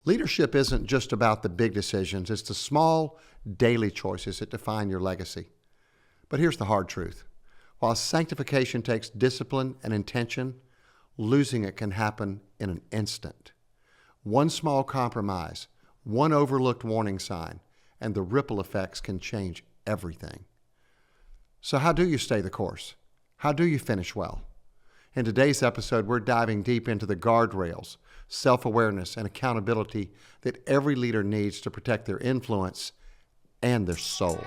Leadership isn't just about the big decisions. It's the small, daily choices that define your legacy. But here's the hard truth. While sanctification takes discipline and intention, losing it can happen in an instant. One small compromise, one overlooked warning sign, and the ripple effects can change everything. So how do you stay the course? How do you finish well? In today's episode, we're diving deep into the guardrails, self-awareness, and accountability that every leader needs to protect their influence and their soul.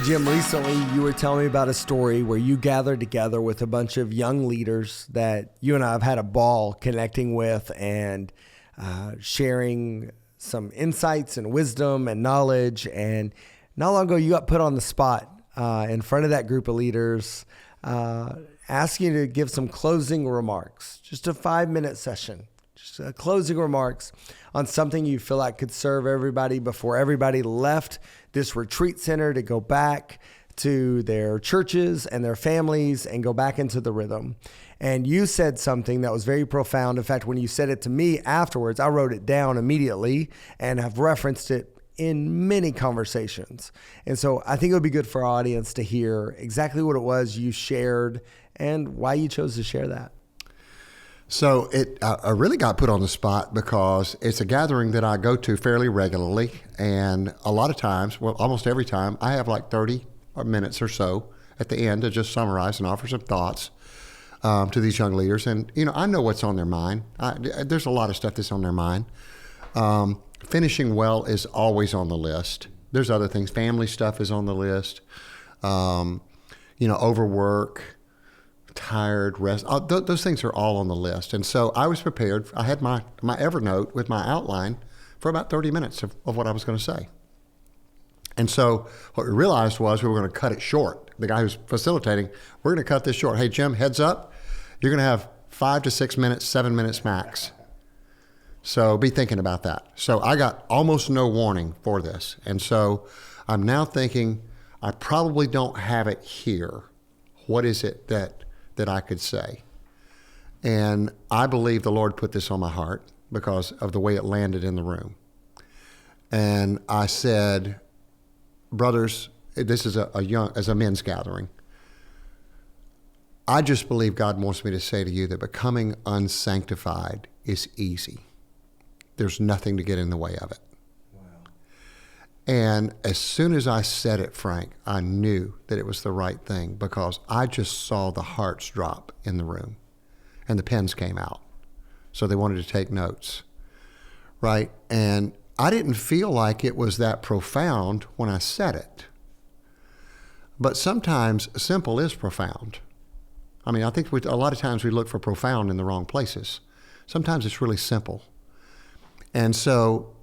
Jim, recently you were telling me about a story where you gathered together with a bunch of young leaders that you and I have had a ball connecting with and sharing some insights and wisdom and knowledge. And not long ago, you got put on the spot in front of that group of leaders, asking you to give some closing remarks, just a 5-minute session, just closing remarks on something you feel like could serve everybody before everybody left this retreat center to go back to their churches and their families and go back into the rhythm. And you said something that was very profound. In fact, when you said it to me afterwards, I wrote it down immediately and have referenced it in many conversations. And so I think it would be good for our audience to hear exactly what it was you shared and why you chose to share that. So I really got put on the spot because it's a gathering that I go to fairly regularly. And a lot of times, well, almost every time, I have like 30 minutes or so at the end to just summarize and offer some thoughts to these young leaders. And, you know, I know what's on their mind. There's a lot of stuff that's on their mind. Finishing well is always on the list. There's other things. Family stuff is on the list. Overwork, tired, rest. Those things are all on the list. And so I was prepared. I had my Evernote with my outline for about 30 minutes of what I was going to say. And so what we realized was we were going to cut it short. The guy who's facilitating, we're going to cut this short. Hey, Jim, heads up. You're going to have 5 to 6 minutes, 7 minutes max. So be thinking about that. So I got almost no warning for this. And so I'm now thinking, I probably don't have it here. What is it that I could say? And I believe the Lord put this on my heart because of the way it landed in the room. And I said, brothers, this is a men's gathering. I just believe God wants me to say to you that becoming unsanctified is easy. There's nothing to get in the way of it. Wow. And as soon as I said it, Frank, I knew that it was the right thing because I just saw the hearts drop in the room and the pens came out. So they wanted to take notes, right? And I didn't feel like it was that profound when I said it. But sometimes simple is profound. I mean, I think a lot of times we look for profound in the wrong places. Sometimes it's really simple. And so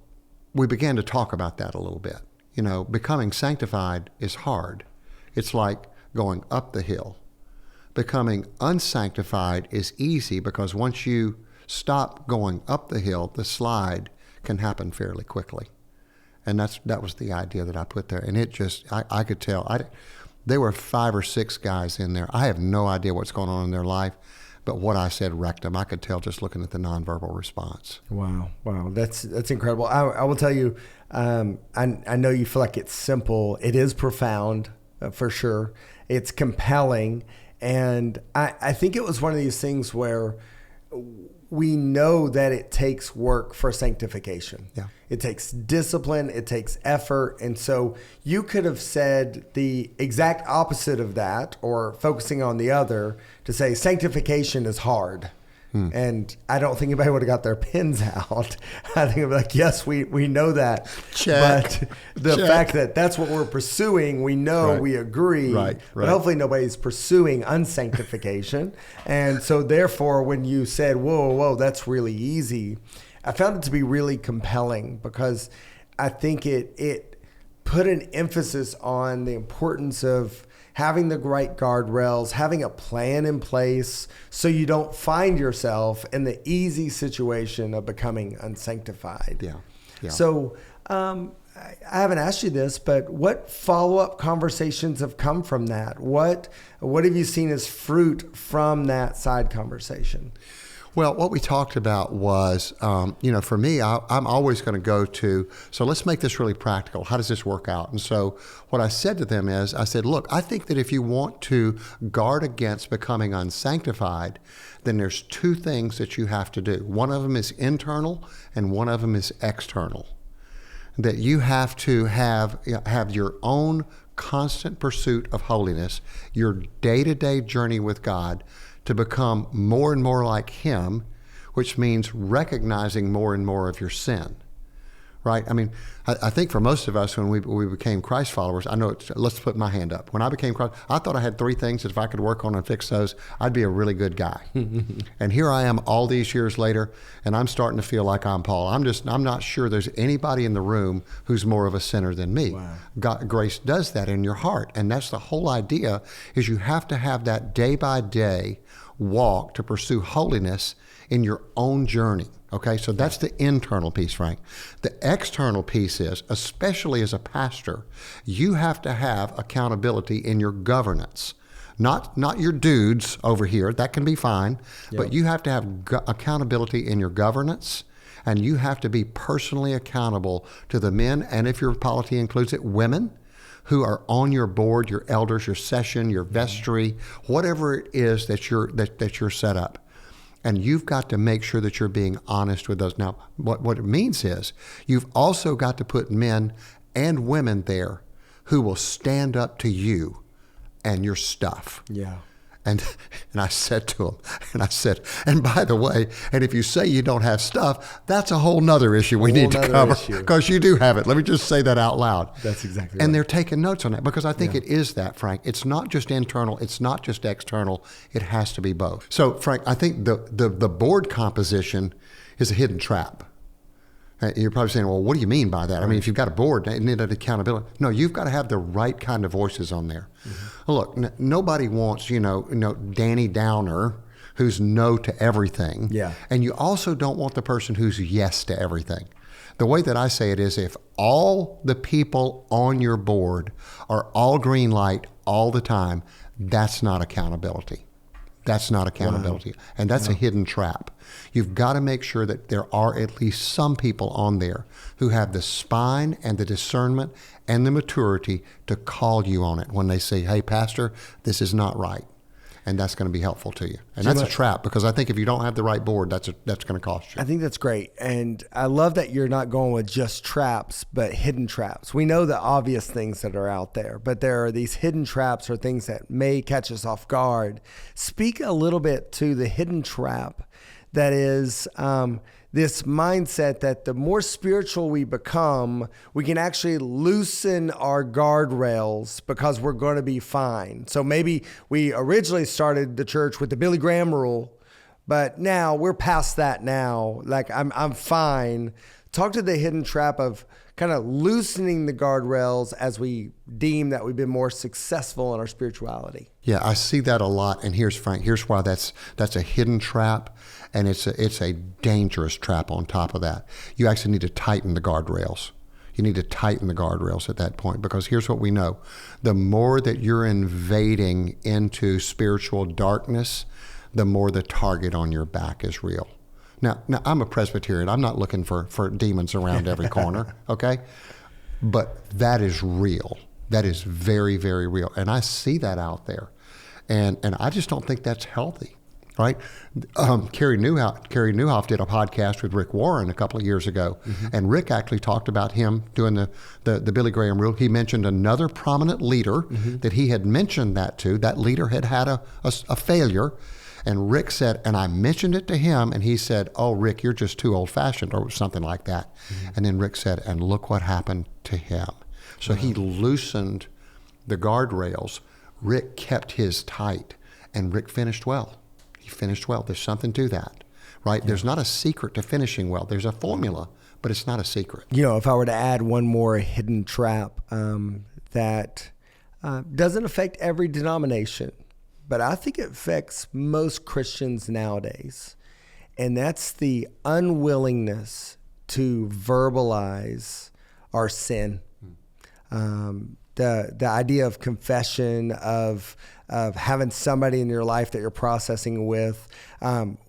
we began to talk about that a little bit. You know, becoming sanctified is hard. It's like going up the hill. Becoming unsanctified is easy because once you stop going up the hill, the slide can happen fairly quickly. And that was the idea that I put there. And it just, I could tell. There were 5 or 6 guys in there. I have no idea what's going on in their life. But what I said wrecked them. I could tell just looking at the nonverbal response. Wow, that's incredible. I will tell you, I know you feel like it's simple. It is profound, for sure. It's compelling, and I think it was one of these things where we know that it takes work for sanctification. Yeah. It takes discipline, it takes effort. And so you could have said the exact opposite of that or focusing on the other to say sanctification is hard. And I don't think anybody would have got their pens out. I think it'd be like, yes, we know that. Check. But the fact that that's what we're pursuing, we know, right. We agree. Right. But hopefully nobody's pursuing unsanctification. And so therefore, when you said, whoa, that's really easy, I found it to be really compelling because I think it put an emphasis on the importance of having the right guardrails, having a plan in place so you don't find yourself in the easy situation of becoming unsanctified. Yeah. So I haven't asked you this, but what follow-up conversations have come from that? What have you seen as fruit from that side conversation? Well, what we talked about was, for me, I'm always going to go to, so let's make this really practical. How does this work out? And so what I said to them is, I said, look, I think that if you want to guard against becoming unsanctified, then there's two things that you have to do. One of them is internal and one of them is external. That you have to have your own constant pursuit of holiness, your day-to-day journey with God, to become more and more like Him, which means recognizing more and more of your sin, right? I mean, I think for most of us, when we became Christ followers, I know, let's put my hand up. When I became Christ, I thought I had three things that if I could work on and fix those, I'd be a really good guy. And here I am all these years later, and I'm starting to feel like I'm Paul. I'm not sure there's anybody in the room who's more of a sinner than me. Wow. God, grace does that in your heart. And that's the whole idea, is you have to have that day by day walk to pursue holiness in your own journey. Okay, so that's the internal piece, Frank. The external piece is, especially as a pastor, you have to have accountability in your governance. Not your dudes over here, that can be fine, but you have to have accountability in your governance, and you have to be personally accountable to the men, and if your polity includes it, women, who are on your board, your elders, your session, your vestry, whatever it is that you're set up. And you've got to make sure that you're being honest with those. Now, what it means is you've also got to put men and women there who will stand up to you and your stuff. Yeah. And I said to him, and by the way, and if you say you don't have stuff, that's a whole nother issue we need to cover, because you do have it. Let me just say that out loud. That's exactly right. And they're taking notes on that, because I think it is that, Frank. It's not just internal. It's not just external. It has to be both. So, Frank, I think the board composition is a hidden trap. You're probably saying, well, what do you mean by that? I mean, if you've got a board, isn't it accountability? No, you've got to have the right kind of voices on there. Mm-hmm. Look, nobody wants, Danny Downer, who's no to everything. Yeah. And you also don't want the person who's yes to everything. The way that I say it is, if all the people on your board are all green light all the time, that's not accountability. That's not accountability. Wow. And that's a hidden trap. You've got to make sure that there are at least some people on there who have the spine and the discernment and the maturity to call you on it when they say, hey, Pastor, this is not right. And that's going to be helpful to you. And that's a trap, because I think if you don't have the right board, that's going to cost you. I think that's great. And I love that you're not going with just traps, but hidden traps. We know the obvious things that are out there, but there are these hidden traps or things that may catch us off guard. Speak a little bit to the hidden trap that is this mindset that the more spiritual we become, we can actually loosen our guardrails because we're going to be fine. So maybe we originally started the church with the Billy Graham rule, but now we're past that now. Like I'm fine. Talk to the hidden trap of kind of loosening the guardrails as we deem that we've been more successful in our spirituality. Yeah, I see that a lot. And here's why that's a hidden trap. And it's a dangerous trap on top of that. You actually need to tighten the guardrails. You need to tighten the guardrails at that point, because here's what we know. The more that you're invading into spiritual darkness, the more the target on your back is real. Now I'm a Presbyterian. I'm not looking for demons around every corner, okay? But that is real. That is very, very real. And I see that out there. And I just don't think that's healthy. Right? Carrie Newhoff did a podcast with Rick Warren a couple of years ago, and Rick actually talked about him doing the Billy Graham rule. He mentioned another prominent leader that he had mentioned that to. That leader had a failure, and Rick said, and I mentioned it to him, and he said, oh, Rick, you're just too old-fashioned, or something like that. And then Rick said, and look what happened to him. So he loosened the guardrails. Rick kept his tight, and Rick finished well. He finished well. There's something to that, right? Yeah. There's not a secret to finishing well. There's a formula, but it's not a secret. If I were to add one more hidden trap that doesn't affect every denomination, but I think it affects most Christians nowadays, and that's the unwillingness to verbalize our sin. The idea of confession, of having somebody in your life that you're processing with.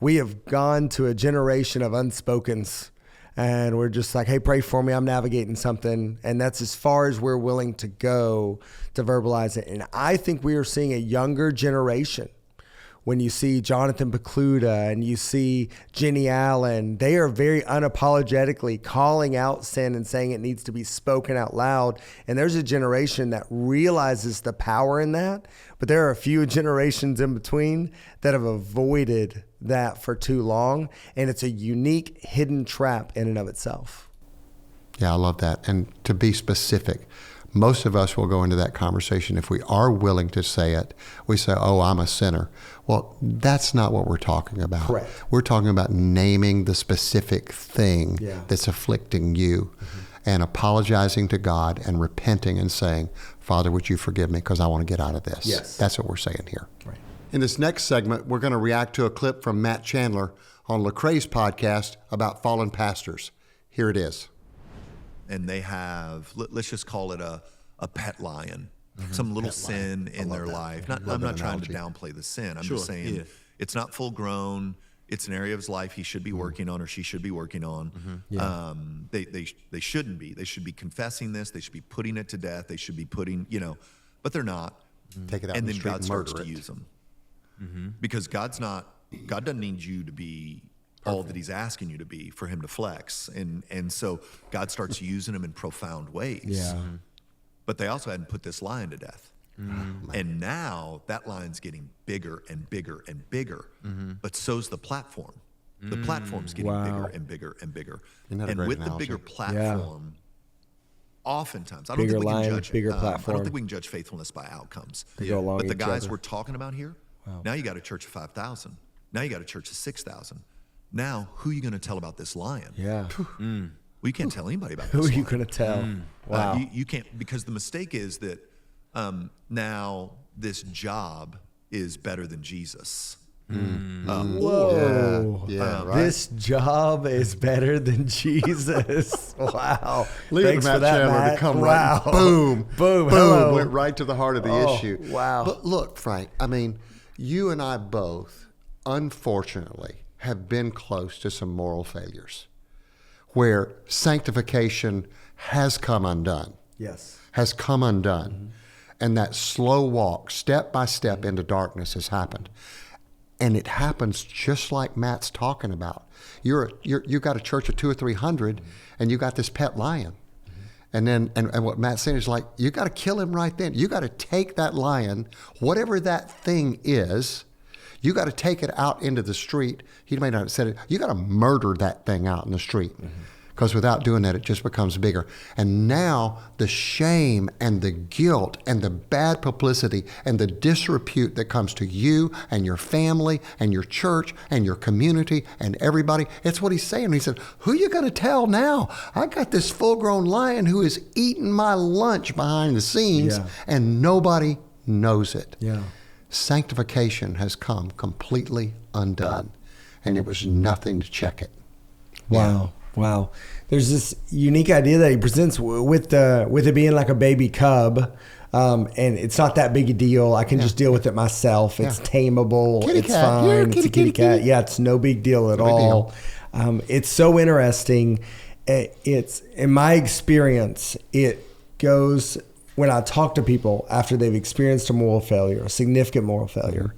We have gone to a generation of unspokens, and we're just like, hey, pray for me, I'm navigating something. And that's as far as we're willing to go to verbalize it. And I think we are seeing a younger generation. When you see Jonathan Pokluda and you see Jenny Allen, they are very unapologetically calling out sin and saying it needs to be spoken out loud. And there's a generation that realizes the power in that, but there are a few generations in between that have avoided that for too long. And it's a unique hidden trap in and of itself. Yeah, I love that. And to be specific, most of us will go into that conversation. If we are willing to say it, we say, oh, I'm a sinner. Well, that's not what we're talking about. Correct. We're talking about naming the specific thing that's afflicting you and apologizing to God and repenting and saying, Father, would you forgive me because I want to get out of this. Yes. That's what we're saying here. Right. In this next segment, we're going to react to a clip from Matt Chandler on Lecrae's podcast about fallen pastors. Here it is. And they have, let's just call it a pet lion, some little sin in their life. I'm not trying to downplay the sin. I'm just saying it's not full grown. It's an area of his life he should be working on or she should be working on. They shouldn't be. They should be confessing this. They should be putting it to death. They should be putting, but they're not. Take it out and in the then street God and starts murder to it. use them. Because God doesn't need you to be all that he's asking you to be for him to flex. And so God starts using them in profound ways. Yeah. But they also hadn't put this lion to death. And now that lion's getting bigger and bigger and bigger, but so's the platform. The platform's getting bigger and bigger and bigger. Isn't that a And great with analogy? the bigger platform, oftentimes, I don't Bigger think we lion, can judge bigger I platform. don't think we can judge faithfulness by outcomes. They go along But the each guys other. we're talking about here, now you got a church of 5,000. Now you got a church of 6,000. Now, who are you going to tell about this lion? Yeah. Well, you can't tell anybody about Who this are you lion. going to tell? Wow. You can't, because the mistake is that now this job is better than Jesus. Whoa. Yeah, right. This job is better than Jesus. Wow. Leave Thanks it for to Matt that, Chandler Matt. to come wow. right, boom, Boom. Hello. went right to the heart of the issue. Wow. But look, Frank, I mean, you and I both, unfortunately, have been close to some moral failures where sanctification has come undone. Yes. Has come undone. And that slow walk, step by step into darkness has happened. And it happens just like Matt's talking about. You got a church of 200 or 300, and you got this pet lion. And then, and what Matt's saying is like, you got to kill him right then. You got to take that lion, whatever that thing is, you got to take it out into the street. He may not have said it. You got to murder that thing out in the street. Because without doing that, it just becomes bigger. And now the shame and the guilt and the bad publicity and the disrepute that comes to you and your family and your church and your community and everybody, it's what he's saying. He said, who are you going to tell now? I got this full-grown lion who is eating my lunch behind the scenes and nobody knows it. Yeah. Sanctification has come completely undone, and it was nothing to check it. Wow. Wow. There's this unique idea that he presents with it being like a baby cub. And it's not that big a deal. I can just deal with it myself. It's tameable. Kitty it's cat. fine. Yeah, It's a kitty cat. Yeah, it's no big deal at all. It's so interesting. It's in my experience, it goes when I talk to people after they've experienced a moral failure, a significant moral failure.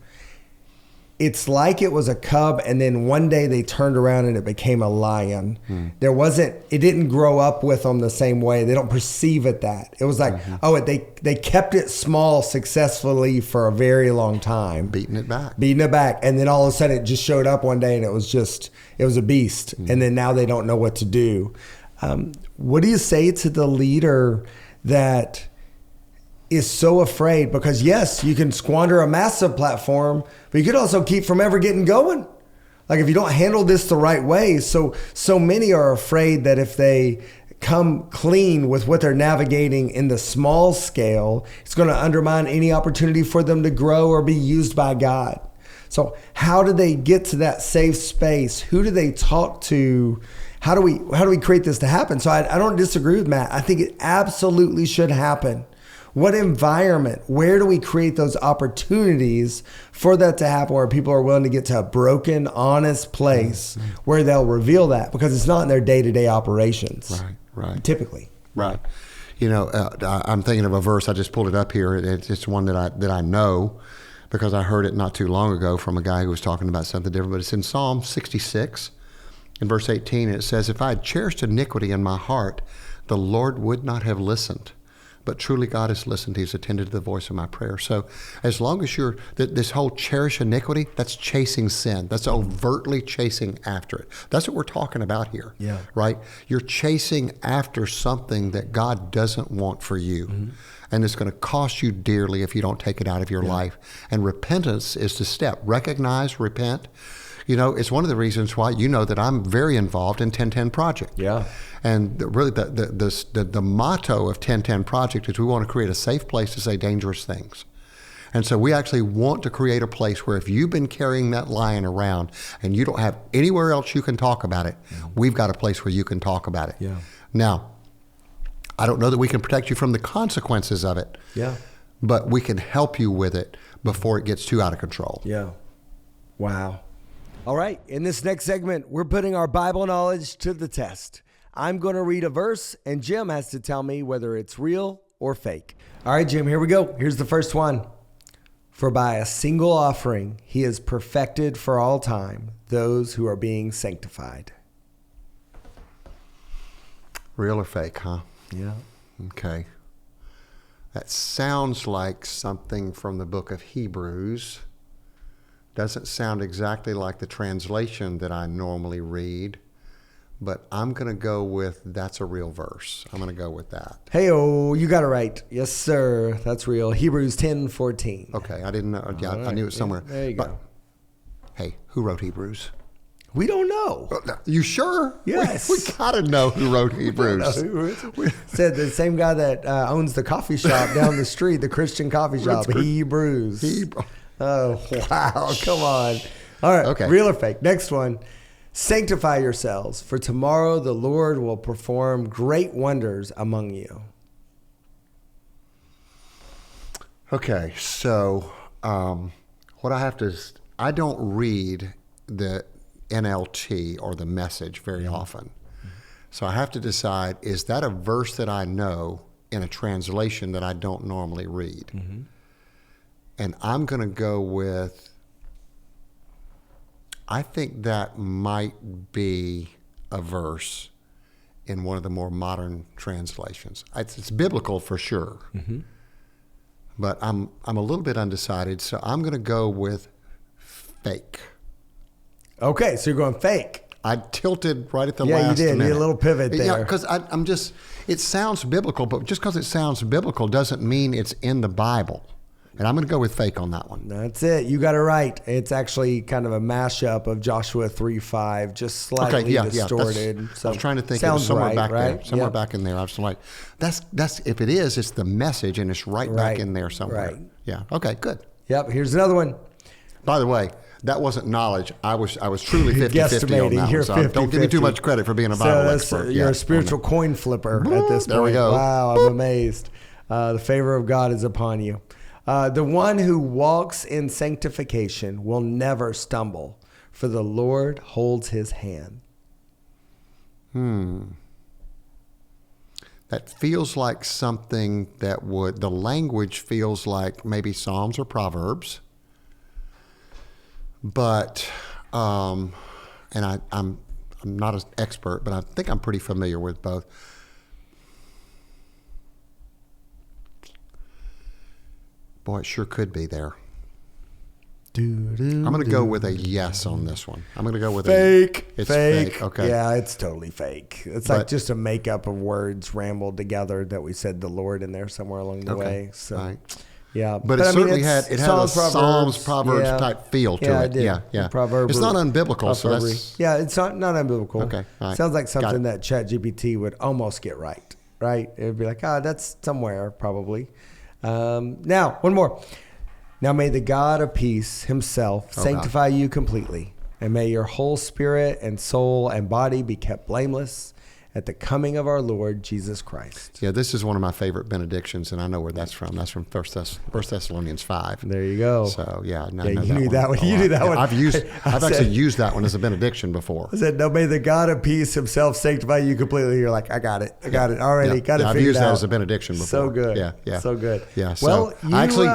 It's like it was a cub, and then one day they turned around and it became a lion. It didn't grow up with them the same way. They don't perceive it that. It was like, they kept it small successfully for a very long time. Beating it back. And then all of a sudden it just showed up one day and it was a beast. And then now they don't know what to do. What do you say to the leader that is so afraid? Because yes, you can squander a massive platform, but you could also keep from ever getting going. Like if you don't handle this the right way, so many are afraid that if they come clean with what they're navigating in the small scale, it's going to undermine any opportunity for them to grow or be used by God. So how do they get to that safe space? Who do they talk to? How do we create this to happen? So I don't disagree with Matt. I think it absolutely should happen. What environment? Where do we create those opportunities for that to happen, where people are willing to get to a broken, honest place where they'll reveal that, because it's not in their day-to-day operations. Right. Typically. Right. You know, I'm thinking of a verse. I just pulled it up here. It's one that I know because I heard it not too long ago from a guy who was talking about something different. But it's in Psalm 66, in verse 18. And it says, "If I had cherished iniquity in my heart, the Lord would not have listened. But truly God has listened. He's attended to the voice of my prayer." So as long as you're, this whole cherish iniquity, that's chasing sin. That's overtly chasing after it. That's what we're talking about here. Yeah. Right? You're chasing after something that God doesn't want for you. And it's going to cost you dearly if you don't take it out of your life. And repentance is the step. Recognize, repent. You know, it's one of the reasons why you know that I'm very involved in 1010 Project. Yeah. And really the motto of 1010 Project is we want to create a safe place to say dangerous things. And so we actually want to create a place where if you've been carrying that lion around and you don't have anywhere else you can talk about it, we've got a place where you can talk about it. Yeah. Now, I don't know that we can protect you from the consequences of it. Yeah. But we can help you with it before it gets too out of control. Yeah. Wow. All right. In this next segment, we're putting our Bible knowledge to the test. I'm going to read a verse, and Jim has to tell me whether it's real or fake. All right, Jim, here we go. Here's the first one. "For by a single offering, he has perfected for all time those who are being sanctified." Real or fake, huh? Yeah. Okay. That sounds like something from the book of Hebrews. Doesn't sound exactly like the translation that I normally read, but I'm going to go with that's a real verse. I'm going to go with that. Hey-oh, you got it right. Yes, sir. That's real. Hebrews 10:14. Okay, I didn't know. Yeah, I knew it was somewhere. Yeah, there you go. Hey, who wrote Hebrews? We don't know. You sure? Yes. We got to know who wrote Hebrews. Said the same guy that owns the coffee shop down the street, the Christian coffee shop, Hebrews. Oh, wow. Come on. All right. Okay. Real or fake? Next one. "Sanctify yourselves, for tomorrow the Lord will perform great wonders among you." Okay. So what I have to, I don't read the NLT or the Message very often. So I have to decide, is that a verse that I know in a translation that I don't normally read? And I'm going to go with, I think that might be a verse in one of the more modern translations. It's biblical for sure, but I'm a little bit undecided, so I'm going to go with fake. Okay, so you're going fake. I tilted right at the Yeah, last you did. minute. You had a little pivot there. Yeah, because I'm just, it sounds biblical, but just because it sounds biblical doesn't mean it's in the Bible. And I'm going to go with fake on that one. That's it. You got it right. It's actually kind of a mashup of Joshua 3:5, just slightly distorted. I was trying to think it was somewhere back there. Somewhere Yep. back in there. I was like, that's if it is, it's the Message, and it's right back in there somewhere. Right. Yeah. Okay, good. Yep. Here's another one. By the way, that wasn't knowledge. I was truly 50-50 on Guesstimating. that You're one. So don't give me too much credit for being a Bible expert. You're a spiritual coin flipper at this point. There we go. Wow, I'm amazed. The favor of God is upon you. The one who walks in sanctification will never stumble, for the Lord holds his hand. That feels like something that would, the language feels like maybe Psalms or Proverbs. But, and I'm not an expert, but I think I'm pretty familiar with both. Boy, it sure could be there. I'm going to go with a yes on this one. I'm going to go with fake. It's fake. Okay. Yeah, it's totally fake. It's like just a makeup of words rambled together that we said the Lord in there somewhere along the way. So, right. Yeah, but it certainly had a Psalms, Proverbs type feel to it. Yeah. Proverbs. It's not unbiblical, so that's it's not unbiblical. Okay, all right. Sounds like something that ChatGPT would almost get right. Right? It would be like, that's somewhere probably. Now, one more. Now may the God of peace himself sanctify you completely, and may your whole spirit and soul and body be kept blameless at the coming of our Lord Jesus Christ. Yeah, this is one of my favorite benedictions, and I know where that's from. That's from 1 Thessalonians 5. There you go. So, yeah, I know you that knew one. that one. You knew that one. I've actually used that one as a benediction before. I said, no, may the God of peace himself sanctify you completely. You're like, I got it already. Yeah, Got it I've figured used out. that as a benediction before. So good. Yeah. So good. Yeah. Well, so I actually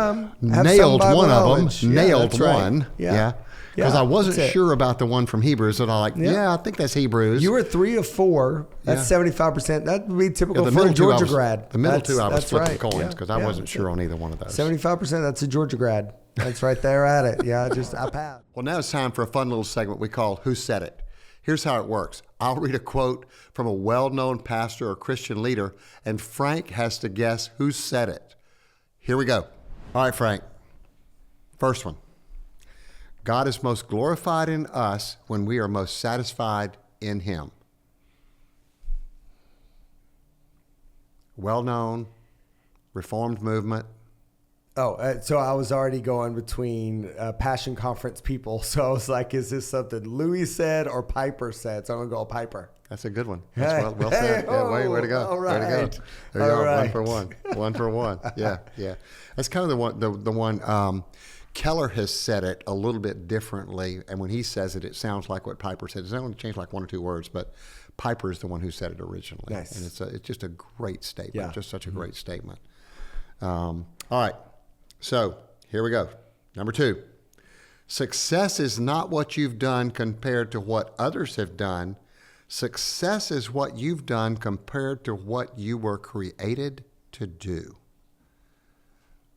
nailed one of them. Nailed one. Right. Yeah. Because I wasn't sure about the one from Hebrews, and I I think that's Hebrews. You were 3 of 4. That's 75%. That would be typical for a Georgia grad. The middle two I was flipping coins because I wasn't that's sure on either one of those. 75%, that's a Georgia grad. That's right there at it. Yeah, I passed. Well, now it's time for a fun little segment we call Who Said It? Here's how it works. I'll read a quote from a well-known pastor or Christian leader, and Frank has to guess who said it. Here we go. All right, Frank. First one. God is most glorified in us when we are most satisfied in him. Well-known, Reformed movement. Oh, so I was already going between Passion Conference people. So I was like, is this something Louis said or Piper said? So I'm going to go Piper. That's a good one. That's well said. Yeah, way to go. All right. Way to go. There you go. Right. 1 for 1. 1 for 1. Yeah. That's kind of the one. Keller has said it a little bit differently, and when he says it, it sounds like what Piper said. It's only changed like 1 or 2 words, but Piper is the one who said it originally. Nice. And it's just a great statement. Yeah. Just such a great statement. All right. So here we go. Number 2. Success is not what you've done compared to what others have done. Success is what you've done compared to what you were created to do.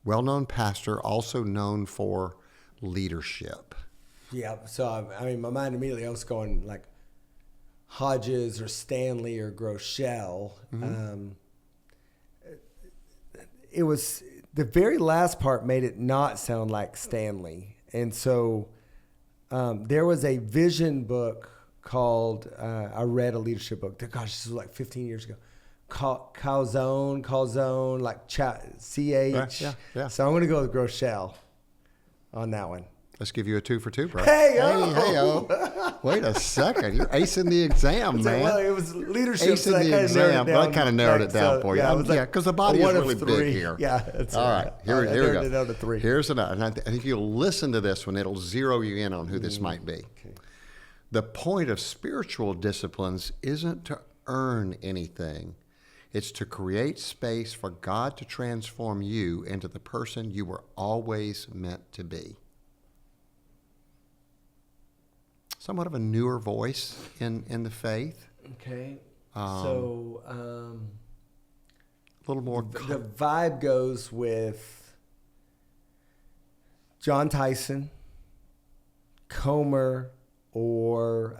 Well-known pastor, also known for leadership. Yeah, so I mean, my mind immediately, I was going like Hodges or Stanley or Groeschel. Mm-hmm. It was, the very last part made it not sound like Stanley. And so there was a vision book called, I read a leadership book. Gosh, this was like 15 years ago. Calzone, like CH. Yeah. So I'm going to go with Groeschel on that one. Let's give you a 2 for 2, bro. Hey-o. Wait a second. You're acing the exam, man. Well, it was leadership. Acing the exam. That kind of narrowed it down for you. Yeah, because the body is really big here. Yeah. That's all right. Here we go. It down to 3. Here's another. And if you listen to this one, it'll zero you in on who this might be. Okay. The point of spiritual disciplines isn't to earn anything. It's to create space for God to transform you into the person you were always meant to be. Somewhat of a newer voice in the faith. Okay. A little more. The vibe goes with John Tyson, Comer, or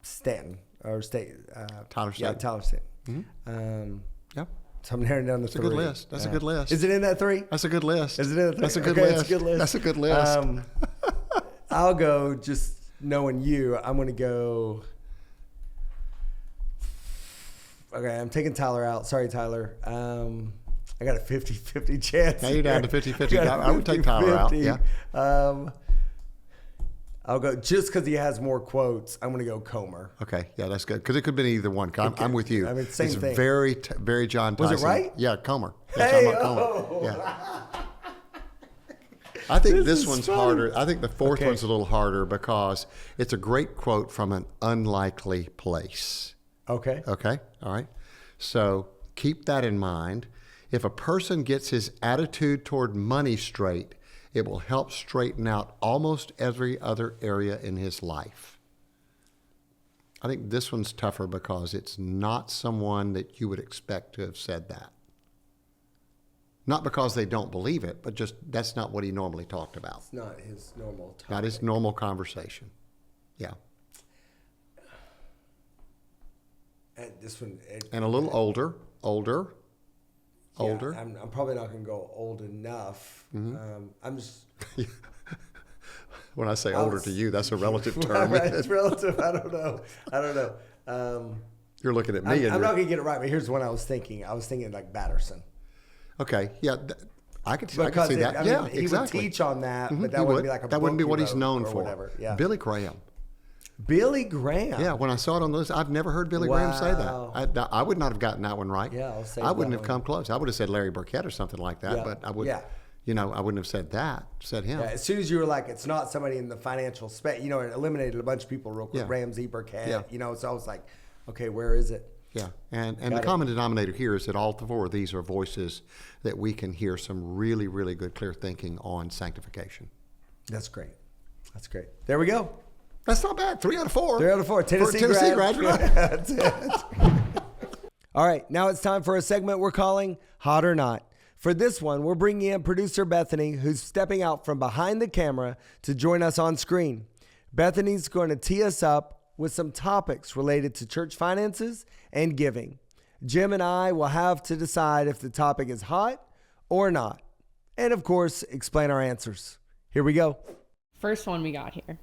Stanton or Tyler Staton. Yeah, Tyler Staton. Mm-hmm. Yeah. So I'm narrowing down to 3. That's a good list. That's a good list. Is it in that 3? That's a good list. Is it in that 3? That's a good okay, list. It's a good list. That's a good list. I'll go, just knowing you, I'm going to go. Okay, I'm taking Tyler out. Sorry, Tyler. I got a 50-50 chance. Now you're down to 50-50. I would take Tyler out. Yeah. I'll go, just because he has more quotes, I'm going to go Comer. Okay, yeah, that's good. Because it could be either one. I'm with you. I mean, same thing. It's very John Tyson. Was it right? Yeah, Comer. Hey, Comer. Yeah. I think this one's harder. I think the fourth one's a little harder because it's a great quote from an unlikely place. Okay. Okay, all right. So keep that in mind. If a person gets his attitude toward money straight, it will help straighten out almost every other area in his life. I think this one's tougher because it's not someone that you would expect to have said that. Not because they don't believe it, but just that's not what he normally talked about. It's not his normal topic. Not his normal conversation. Yeah. And this one. And a little older. Yeah, I'm probably not going to go old enough. Mm-hmm. I'm just. When I say older to you, that's a relative term. It's relative. I don't know. You're looking at me. I'm not going to get it right, but here's what I was thinking. I was thinking like Batterson. Okay. Yeah. I could see that. I mean, yeah, he exactly. would teach on that, but that He wouldn't would. be like a that wouldn't be book what he he's wrote known or for. whatever. Yeah. Billy Graham. Billy Graham. Yeah, when I saw it on the list, I've never heard Billy Graham say that. I would not have gotten that one right. Yeah, I'll say I wouldn't that have come close. I would have said Larry Burkett or something like that, Yeah. but I would. Yeah. I wouldn't have said that. Said him. Yeah, as soon as you were like, it's not somebody in the financial space, it eliminated a bunch of people real quick. Yeah. Ramsey, Burkett, Yeah. so I was like, okay, where is it? Yeah, and the common denominator here is that all four of these are voices that we can hear some really, really good, clear thinking on sanctification. That's great. That's great. There we go. That's not bad. 3 out of 4. 3 out of 4. Tennessee graduate. That's it. All right, now it's time for a segment we're calling Hot or Not. For this one, we're bringing in producer Bethany, who's stepping out from behind the camera to join us on screen. Bethany's going to tee us up with some topics related to church finances and giving. Jim and I will have to decide if the topic is hot or not. And of course, explain our answers. Here we go. First one we got here.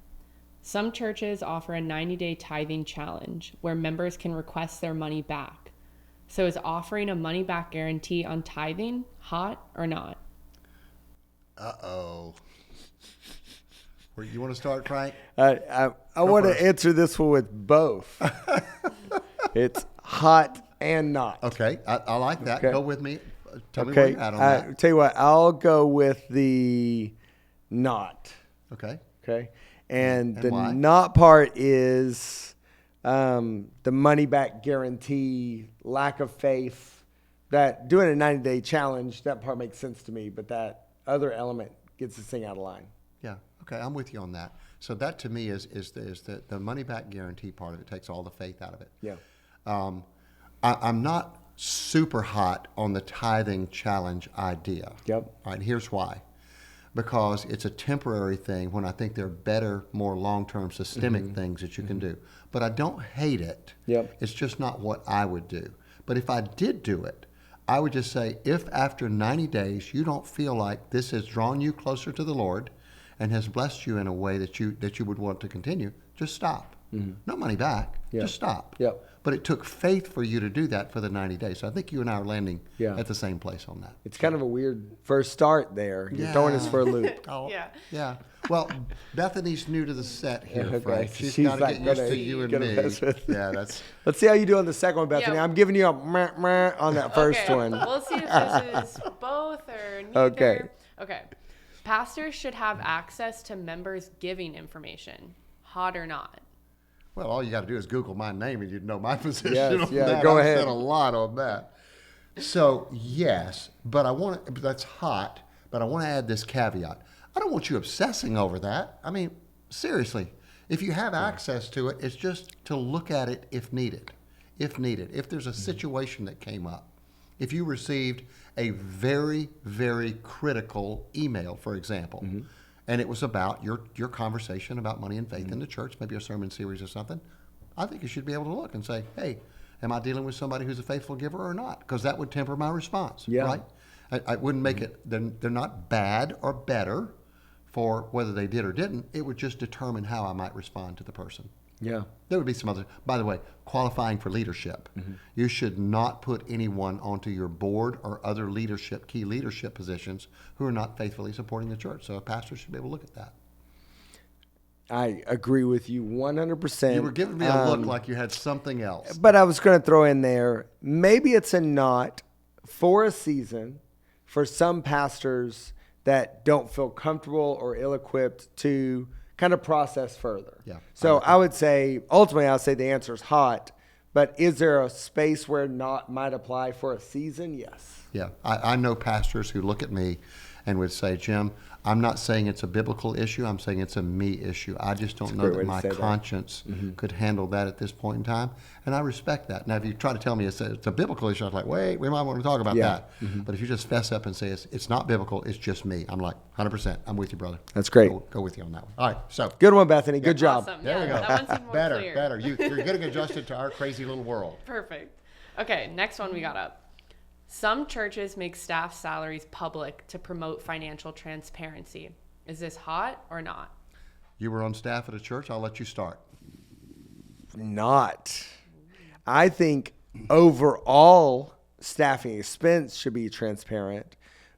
Some churches offer a 90-day tithing challenge where members can request their money back. So is offering a money-back guarantee on tithing hot or not? Uh-oh. You want to start, Frank? I want to answer this one with both. It's hot and not. Okay, I like that. Okay. Go with me. Tell me where you're at on that. Tell you what, I'll go with the not. Okay. Okay. And the why? not part is the money back guarantee, lack of faith. That doing a 90-day challenge, that part makes sense to me, but that other element gets this thing out of line. Yeah. Okay, I'm with you on that. So that to me is the money back guarantee part of it takes all the faith out of it. Yeah. I'm not super hot on the tithing challenge idea. Yep. All right, here's why. Because it's a temporary thing when I think there are better, more long-term systemic things that you can do. But I don't hate it. Yep. It's just not what I would do. But if I did do it, I would just say, if after 90 days you don't feel like this has drawn you closer to the Lord and has blessed you in a way that you would want to continue, just stop. No money back, just stop. Yep. But it took faith for you to do that for the 90 days. So I think you and I are landing Yeah. at the same place on that. It's kind of a weird first start there. You're throwing us for a loop. Oh, Yeah. yeah. Well, Bethany's new to the set here, Okay. Frank. She's She's got to like get used gonna- to you and gonna me. mess with- Yeah, that's... Let's see how you do on the second one, Bethany. Yeah. I'm giving you a meh, meh on that first Okay, one. we'll see if this is both or neither. Okay. Okay. Pastors should have access to members' giving information. Hot or not? Well, all you got to do is Google my name and you'd know my position Yes, on yeah, that. go I've ahead. said a lot on that. So, yes, but that's hot, but I want to add this caveat. I don't want you obsessing over that. I mean, seriously, if you have access to it, it's just to look at it if needed. If there's a situation that came up. If you received a very, very critical email, for example, and it was about your conversation about money and faith in the church, maybe a sermon series or something, I think you should be able to look and say, hey, am I dealing with somebody who's a faithful giver or not? Because that would temper my response, Yeah. right? I wouldn't make it, they're not bad or better for whether they did or didn't. It would just determine how I might respond to the person. Yeah. There would be some other, by the way, qualifying for leadership. You should not put anyone onto your board or other key leadership positions who are not faithfully supporting the church. So a pastor should be able to look at that. I agree with you 100%. You were giving me a look like you had something else. But I was going to throw in there, maybe it's a not for a season for some pastors that don't feel comfortable or ill-equipped to kind of process further. Yeah, So I would say, ultimately, I'll say the answer is hot. But is there a space where not might apply for a season? Yes. Yeah, I know pastors who look at me and would say, Jim, I'm not saying it's a biblical issue. I'm saying it's a me issue. I just don't know that my conscience could handle that at this point in time. And I respect that. Now, if you try to tell me it's a biblical issue, I was like, wait, we might want to talk about that. But if you just fess up and say it's not biblical, it's just me, I'm like, 100%. I'm with you, brother. That's great. Go with you on that one. All right, so. Good one, Bethany. Good job. Awesome. There we go. That one seemed more clear. Better. You're getting adjusted to our crazy little world. Perfect. Okay, next one we got up. Some churches make staff salaries public to promote financial transparency. Is this hot or not? You were on staff at a church. I'll let you start. Not. I think overall staffing expense should be transparent.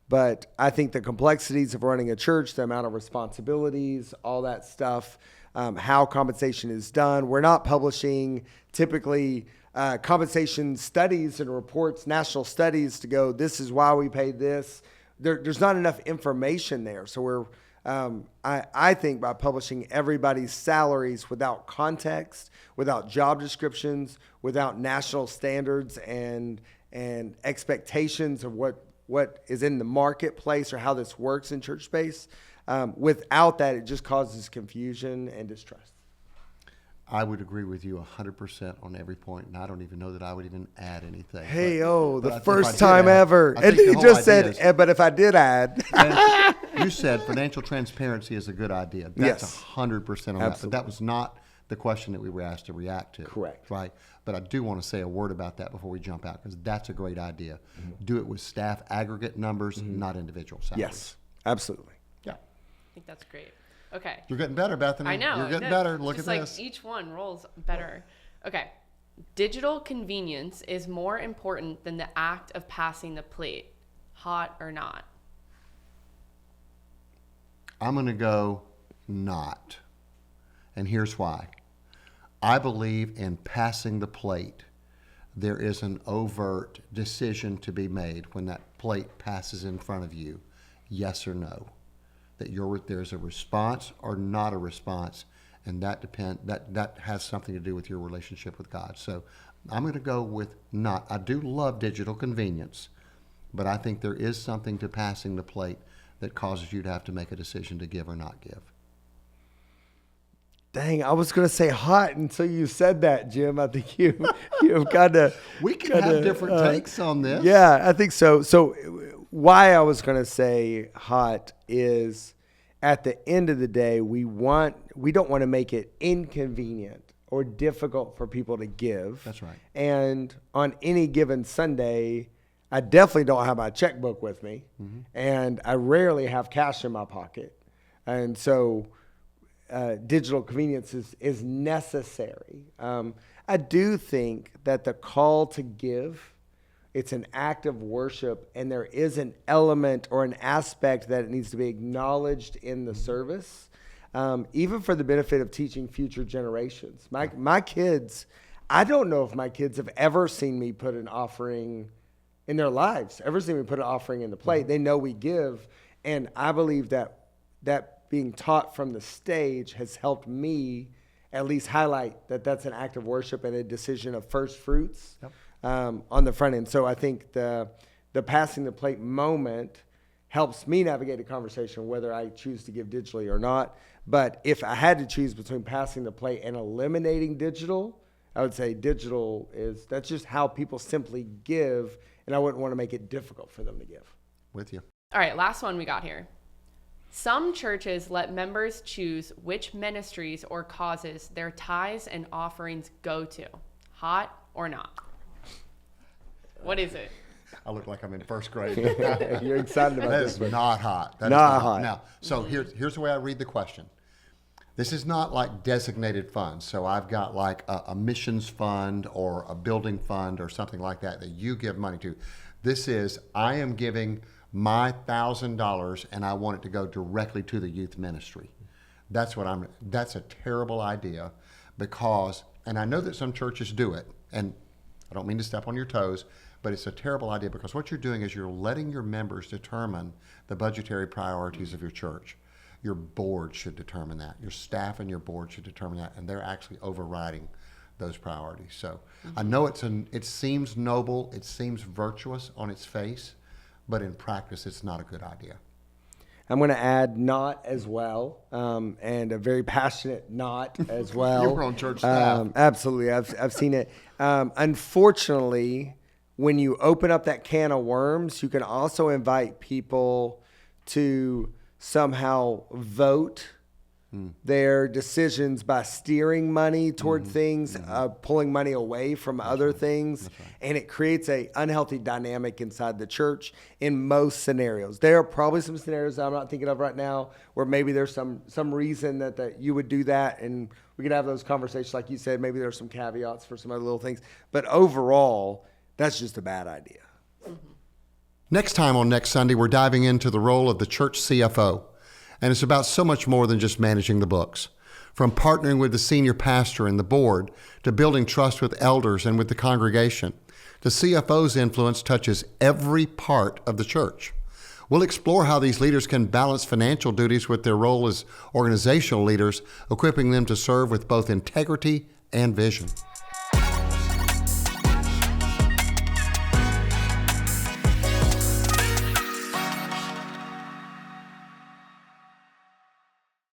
But I think the complexities of running a church, the amount of responsibilities, all that stuff, how compensation is done. We're not publishing typically compensation studies and reports, national studies to go, this is why we paid this. There's not enough information there. So we're, I think by publishing everybody's salaries without context, without job descriptions, without national standards and expectations of what is in the marketplace or how this works in church space, without that, it just causes confusion and distrust. I would agree with you 100% on every point, and I don't even know that I would even add anything. Hey, but the first time ever. And then he just said, but if I did add. You said financial transparency is a good idea. That's 100% on that. But that was not the question that we were asked to react to. Correct. Right? But I do want to say a word about that before we jump out, because that's a great idea. Mm-hmm. Do it with staff aggregate numbers, not individual salaries. Yes, absolutely. Yeah. I think that's great. Okay. You're getting better, Bethany. I know. You're getting better. Look at this. Like each one rolls better. Okay. Digital convenience is more important than the act of passing the plate, hot or not. I'm going to go not. And here's why. I believe in passing the plate. There is an overt decision to be made when that plate passes in front of you, yes or no. That there's a response or not a response, and that has something to do with your relationship with God. So I'm going to go with not. I do love digital convenience, but I think there is something to passing the plate that causes you to have to make a decision to give or not give. Dang, I was going to say hot until you said that, Jim. I think you've got to. We can have different takes on this. Yeah, I think so. So why I was going to say hot is at the end of the day, we don't want to make it inconvenient or difficult for people to give. That's right. And on any given Sunday, I definitely don't have my checkbook with me, and I rarely have cash in my pocket. And so digital convenience is necessary. I do think that the call to give, it's an act of worship, and there is an element or an aspect that it needs to be acknowledged in the service, even for the benefit of teaching future generations. My kids, I don't know if my kids have ever seen me put an offering in their lives, ever seen me put an offering in the plate. They know we give, and I believe that being taught from the stage has helped me at least highlight that that's an act of worship and a decision of first fruits. Yep. On the front end. So I think the passing the plate moment helps me navigate a conversation whether I choose to give digitally or not. But if I had to choose between passing the plate and eliminating digital, I would say digital that's just how people simply give, and I wouldn't want to make it difficult for them to give. With you. All right, last one we got here. Some churches let members choose which ministries or causes their tithes and offerings go to, hot or not. What is it? I look like I'm in first grade. You're excited about that this. That is not hot. That not is not hot. Now, so here's the way I read the question. This is not like designated funds. So I've got like a missions fund or a building fund or something like that you give money to. This is, I am giving my $1,000 and I want it to go directly to the youth ministry. That's a terrible idea because, and I know that some churches do it, and I don't mean to step on your toes, but it's a terrible idea because what you're doing is you're letting your members determine the budgetary priorities of your church. Your board should determine that. Your staff and your board should determine that, and they're actually overriding those priorities. So I know it seems noble, it seems virtuous on its face, but in practice, it's not a good idea. I'm going to add not as well, and a very passionate not as well. You were on church staff. Absolutely. I've seen it. Unfortunately, when you open up that can of worms, you can also invite people to somehow vote their decisions by steering money toward things, pulling money away from other things. Right. And it creates a unhealthy dynamic inside the church in most scenarios. There are probably some scenarios that I'm not thinking of right now where maybe there's some reason that you would do that, and we could have those conversations. Like you said, maybe there's some caveats for some other little things. But overall, that's just a bad idea. Next time on Next Sunday, we're diving into the role of the church CFO. And it's about so much more than just managing the books. From partnering with the senior pastor and the board to building trust with elders and with the congregation, the CFO's influence touches every part of the church. We'll explore how these leaders can balance financial duties with their role as organizational leaders, equipping them to serve with both integrity and vision.